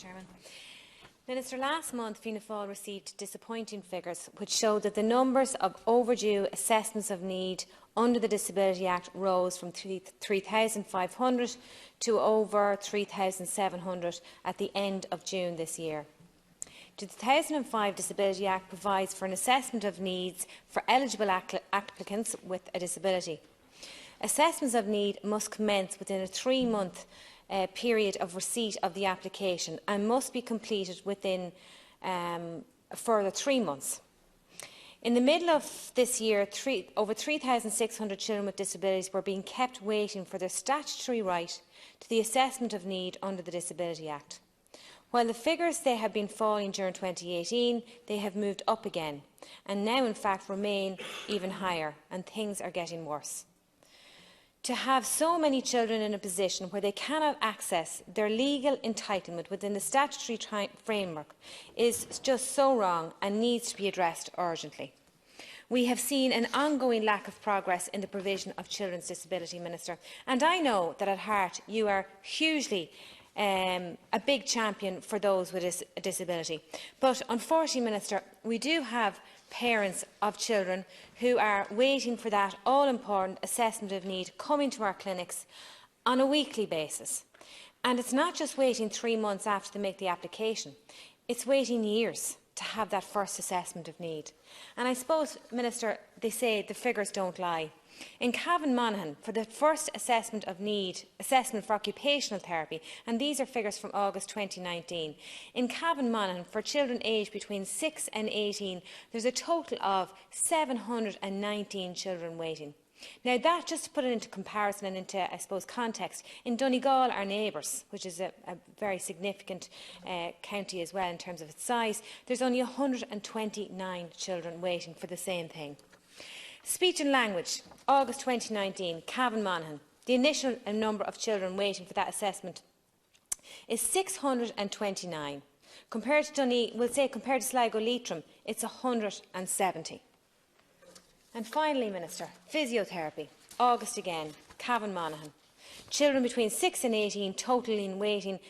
Chairman. Minister, last month Fianna Fáil received disappointing figures which showed that the numbers of overdue assessments of need under the Disability Act rose from 3,500 to over 3,700 at the end of June this year. The 2005 Disability Act provides for an assessment of needs for eligible applicants with a disability. Assessments of need must commence within a 3-month period of receipt of the application and must be completed within a further 3 months. In the middle of this year, over 3,600 children with disabilities were being kept waiting for their statutory right to the assessment of need under the Disability Act. While the figures they have been falling during 2018, they have moved up again and now in fact remain even higher, and things are getting worse. To have so many children in a position where they cannot access their legal entitlement within the statutory framework is just so wrong and needs to be addressed urgently. We have seen an ongoing lack of progress in the provision of children's disability, Minister, and I know that at heart you are hugely a big champion for those with a disability. But unfortunately, Minister, we do have parents of children who are waiting for that all-important assessment of need coming to our clinics on a weekly basis. And it's not just waiting 3 months after they make the application, it's waiting years to have that first assessment of need. And I suppose, Minister, they say the figures don't lie. In Cavan Monaghan, for the first assessment of need, assessment for occupational therapy, and these are figures from August 2019, in Cavan Monaghan, for children aged between 6 and 18, there's a total of 719 children waiting. Now that, just to put it into comparison and into, I suppose, context, in Donegal, our neighbours, which is a very significant county as well in terms of its size, there's only 129 children waiting for the same thing. Speech and language, August 2019, Cavan Monaghan. The initial number of children waiting for that assessment is 629. Compared to Sligo Leitrim, it's 170. And finally, Minister, physiotherapy, August again, Cavan Monaghan. Children between 6 and 18 totalling waiting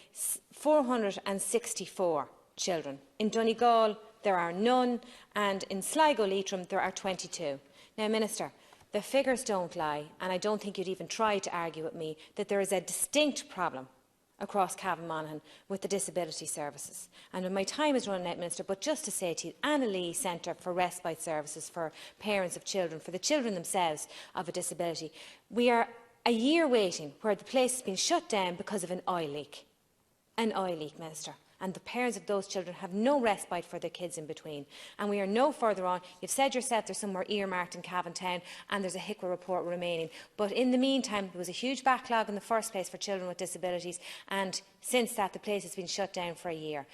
464 children. In Donegal, there are none, and in Sligo Leitrim, there are 22. Now, Minister, the figures don't lie, and I don't think you'd even try to argue with me that there is a distinct problem across Cavan Monaghan with the disability services. And my time is running out, Minister, but just to say to you, Annalise Centre for Respite Services for parents of children, for the children themselves of a disability, we are a year waiting where the place has been shut down because of an oil leak. An oil leak, Minister. And the parents of those children have no respite for their kids in between. And we are no further on. You've said yourself there's somewhere earmarked in Cavan Town and there's a HICWA report remaining. But in the meantime, there was a huge backlog in the first place for children with disabilities, and since that, the place has been shut down for a year.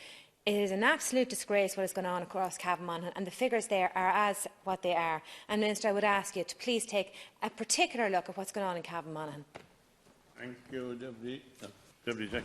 It is an absolute disgrace what is going on across Cavan Monaghan, and the figures there are as what they are. And Minister, I would ask you to please take a particular look at what's going on in Cavan Monaghan. Thank you, Deputy Secretary.